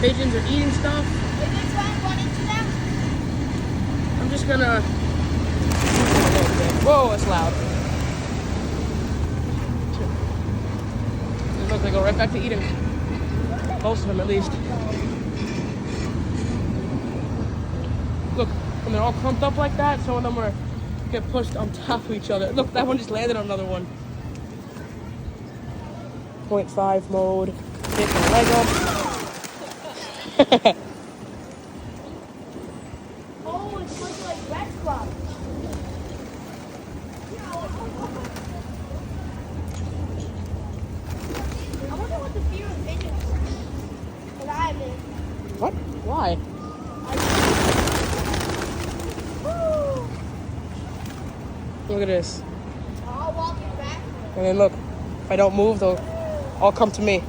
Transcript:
pigeons are eating stuff. If they try and run into them, I'm just gonna. Whoa, it's loud. Look, they go right back to eating. Most of them, at least. Look, when they're all clumped up like that, some of them get pushed on top of each other. Look, that one just landed on another one. 0.5 mode. Hit my leg up. oh, it's looking like Red Club. I wonder what the fear of pigeons is. But I'm in. What? Why? Look at this. I'll walk it back. And then look, if I don't move, they'll all come to me.